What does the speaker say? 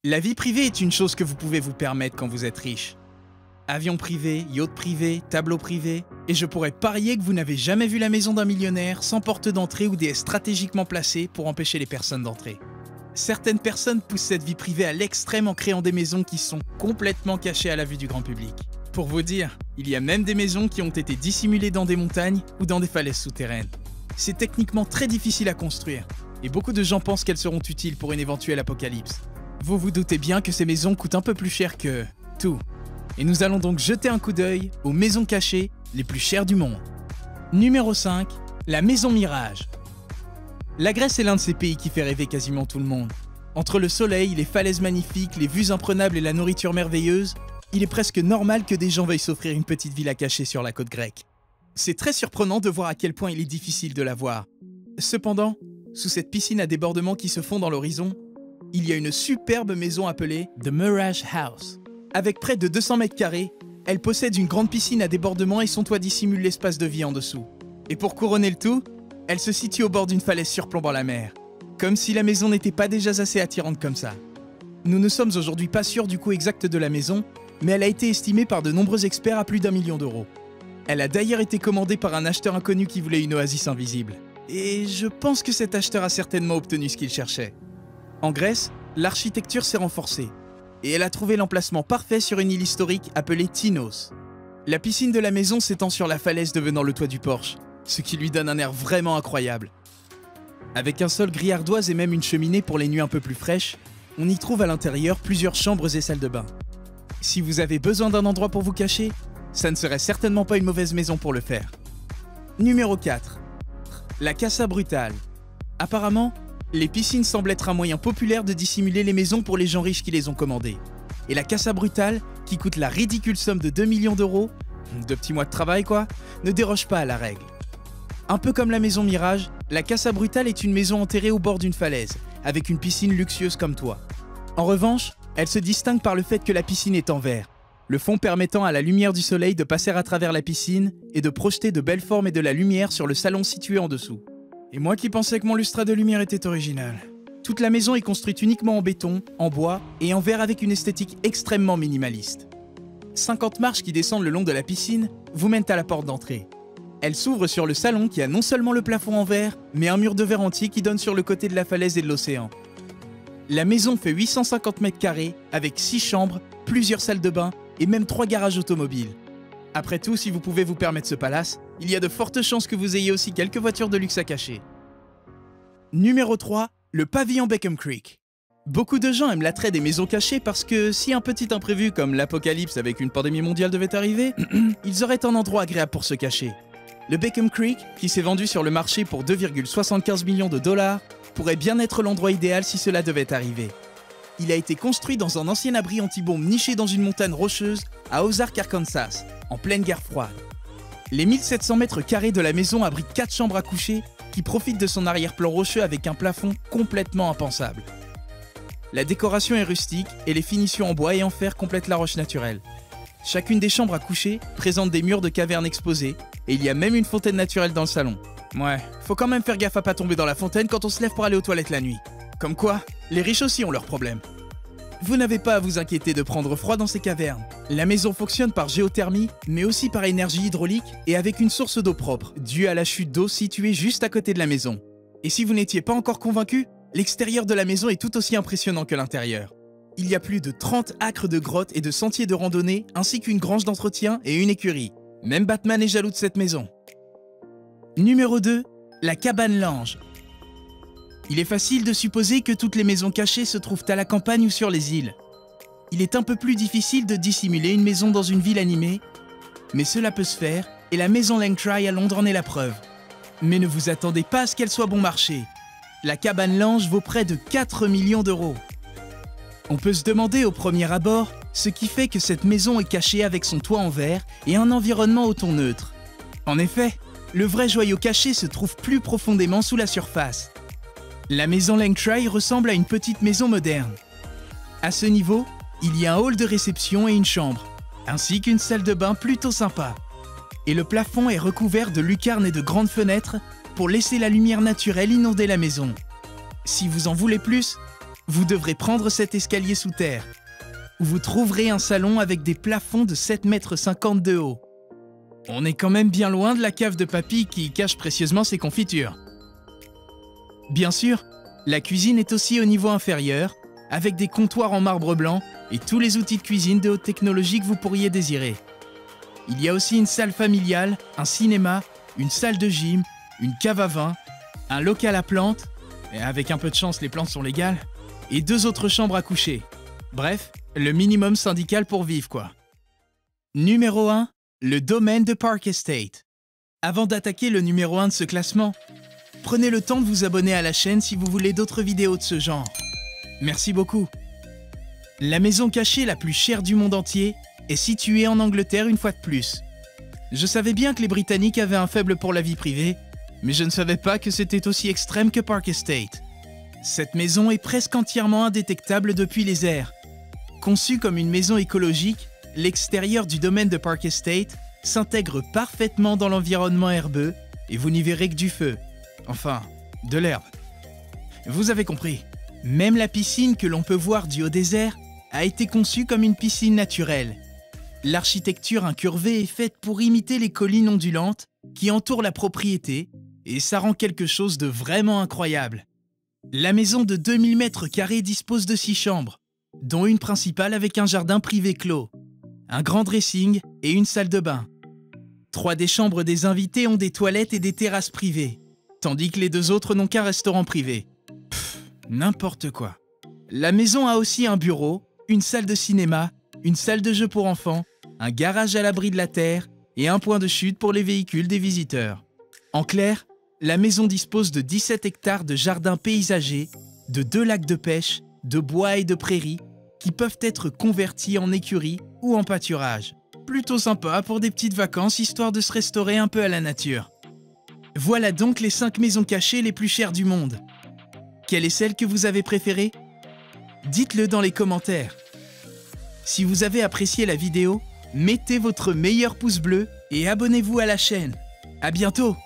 La vie privée est une chose que vous pouvez vous permettre quand vous êtes riche. Avion privé, yacht privé, tableau privé, et je pourrais parier que vous n'avez jamais vu la maison d'un millionnaire sans porte d'entrée ou des stratégiquement placés pour empêcher les personnes d'entrer. Certaines personnes poussent cette vie privée à l'extrême en créant des maisons qui sont complètement cachées à la vue du grand public. Pour vous dire, il y a même des maisons qui ont été dissimulées dans des montagnes ou dans des falaises souterraines. C'est techniquement très difficile à construire, et beaucoup de gens pensent qu'elles seront utiles pour une éventuelle apocalypse. Vous vous doutez bien que ces maisons coûtent un peu plus cher que tout. Et nous allons donc jeter un coup d'œil aux maisons cachées les plus chères du monde. Numéro 5, la maison Mirage. La Grèce est l'un de ces pays qui fait rêver quasiment tout le monde. Entre le soleil, les falaises magnifiques, les vues imprenables et la nourriture merveilleuse, il est presque normal que des gens veuillent s'offrir une petite villa cachée sur la côte grecque. C'est très surprenant de voir à quel point il est difficile de la voir. Cependant, sous cette piscine à débordement qui se fond dans l'horizon, il y a une superbe maison appelée The Mirage House. Avec près de 200 mètres carrés, elle possède une grande piscine à débordement et son toit dissimule l'espace de vie en dessous. Et pour couronner le tout, elle se situe au bord d'une falaise surplombant la mer. Comme si la maison n'était pas déjà assez attirante comme ça. Nous ne sommes aujourd'hui pas sûrs du coût exact de la maison, mais elle a été estimée par de nombreux experts à plus d'1 million d'euros. Elle a d'ailleurs été commandée par un acheteur inconnu qui voulait une oasis invisible. Et je pense que cet acheteur a certainement obtenu ce qu'il cherchait. En Grèce, l'architecture s'est renforcée, et elle a trouvé l'emplacement parfait sur une île historique appelée Tinos. La piscine de la maison s'étend sur la falaise devenant le toit du porche, ce qui lui donne un air vraiment incroyable. Avec un sol gris ardoise et même une cheminée pour les nuits un peu plus fraîches, on y trouve à l'intérieur plusieurs chambres et salles de bain. Si vous avez besoin d'un endroit pour vous cacher, ça ne serait certainement pas une mauvaise maison pour le faire. Numéro 4. La Casa Brutale. Apparemment, les piscines semblent être un moyen populaire de dissimuler les maisons pour les gens riches qui les ont commandées. Et la Casa Brutale, qui coûte la ridicule somme de 2 millions d'euros, 2 petits mois de travail quoi, ne déroge pas à la règle. Un peu comme la maison Mirage, la Casa Brutale est une maison enterrée au bord d'une falaise, avec une piscine luxueuse comme toit. En revanche, elle se distingue par le fait que la piscine est en verre, le fond permettant à la lumière du soleil de passer à travers la piscine et de projeter de belles formes et de la lumière sur le salon situé en dessous. Et moi qui pensais que mon lustre de lumière était original. Toute la maison est construite uniquement en béton, en bois et en verre avec une esthétique extrêmement minimaliste. 50 marches qui descendent le long de la piscine vous mènent à la porte d'entrée. Elle s'ouvre sur le salon qui a non seulement le plafond en verre, mais un mur de verre entier qui donne sur le côté de la falaise et de l'océan. La maison fait 850 mètres carrés avec 6 chambres, plusieurs salles de bain et même 3 garages automobiles. Après tout, si vous pouvez vous permettre ce palace, il y a de fortes chances que vous ayez aussi quelques voitures de luxe à cacher. Numéro 3, le pavillon Beckham Creek. Beaucoup de gens aiment l'attrait des maisons cachées parce que si un petit imprévu comme l'apocalypse avec une pandémie mondiale devait arriver, ils auraient un endroit agréable pour se cacher. Le Beckham Creek, qui s'est vendu sur le marché pour 2,75 millions de dollars, pourrait bien être l'endroit idéal si cela devait arriver. Il a été construit dans un ancien abri anti-bombe niché dans une montagne rocheuse à Ozark, Arkansas, en pleine guerre froide. Les 1700 mètres carrés de la maison abritent 4 chambres à coucher qui profitent de son arrière-plan rocheux avec un plafond complètement impensable. La décoration est rustique et les finitions en bois et en fer complètent la roche naturelle. Chacune des chambres à coucher présente des murs de cavernes exposés et il y a même une fontaine naturelle dans le salon. Ouais, faut quand même faire gaffe à pas tomber dans la fontaine quand on se lève pour aller aux toilettes la nuit. Comme quoi, les riches aussi ont leurs problèmes. Vous n'avez pas à vous inquiéter de prendre froid dans ces cavernes. La maison fonctionne par géothermie, mais aussi par énergie hydraulique et avec une source d'eau propre, due à la chute d'eau située juste à côté de la maison. Et si vous n'étiez pas encore convaincu, l'extérieur de la maison est tout aussi impressionnant que l'intérieur. Il y a plus de 30 acres de grottes et de sentiers de randonnée, ainsi qu'une grange d'entretien et une écurie. Même Batman est jaloux de cette maison. Numéro 2, la cabane Lange. Il est facile de supposer que toutes les maisons cachées se trouvent à la campagne ou sur les îles. Il est un peu plus difficile de dissimuler une maison dans une ville animée, mais cela peut se faire et la maison Langtry à Londres en est la preuve. Mais ne vous attendez pas à ce qu'elle soit bon marché. La cabane Lange vaut près de 4 millions d'euros. On peut se demander au premier abord ce qui fait que cette maison est cachée avec son toit en verre et un environnement au ton neutre. En effet, le vrai joyau caché se trouve plus profondément sous la surface. La maison Langtry ressemble à une petite maison moderne. À ce niveau, il y a un hall de réception et une chambre, ainsi qu'une salle de bain plutôt sympa. Et le plafond est recouvert de lucarnes et de grandes fenêtres pour laisser la lumière naturelle inonder la maison. Si vous en voulez plus, vous devrez prendre cet escalier sous terre, où vous trouverez un salon avec des plafonds de 7,50 m de haut. On est quand même bien loin de la cave de papy qui cache précieusement ses confitures. Bien sûr, la cuisine est aussi au niveau inférieur, avec des comptoirs en marbre blanc et tous les outils de cuisine de haute technologie que vous pourriez désirer. Il y a aussi une salle familiale, un cinéma, une salle de gym, une cave à vin, un local à plantes, et avec un peu de chance les plantes sont légales, et 2 autres chambres à coucher. Bref, le minimum syndical pour vivre quoi. Numéro 1, le domaine de Park Estate. Avant d'attaquer le numéro 1 de ce classement, prenez le temps de vous abonner à la chaîne si vous voulez d'autres vidéos de ce genre. Merci beaucoup. La maison cachée la plus chère du monde entier est située en Angleterre une fois de plus. Je savais bien que les Britanniques avaient un faible pour la vie privée, mais je ne savais pas que c'était aussi extrême que Park Estate. Cette maison est presque entièrement indétectable depuis les airs. Conçue comme une maison écologique, l'extérieur du domaine de Park Estate s'intègre parfaitement dans l'environnement herbeux et vous n'y verrez que du feu. Enfin, de l'herbe. Vous avez compris. Même la piscine que l'on peut voir du haut des airs a été conçue comme une piscine naturelle. L'architecture incurvée est faite pour imiter les collines ondulantes qui entourent la propriété et ça rend quelque chose de vraiment incroyable. La maison de 2000 m² dispose de 6 chambres, dont une principale avec un jardin privé clos, un grand dressing et une salle de bain. 3 des chambres des invités ont des toilettes et des terrasses privées, tandis que les 2 autres n'ont qu'un restaurant privé. N'importe quoi. La maison a aussi un bureau, une salle de cinéma, une salle de jeu pour enfants, un garage à l'abri de la terre et un point de chute pour les véhicules des visiteurs. En clair, la maison dispose de 17 hectares de jardins paysagers, de 2 lacs de pêche, de bois et de prairies qui peuvent être convertis en écuries ou en pâturage. Plutôt sympa pour des petites vacances histoire de se restaurer un peu à la nature. Voilà donc les 5 maisons cachées les plus chères du monde. Quelle est celle que vous avez préférée? Dites-le dans les commentaires. Si vous avez apprécié la vidéo, mettez votre meilleur pouce bleu et abonnez-vous à la chaîne. À bientôt!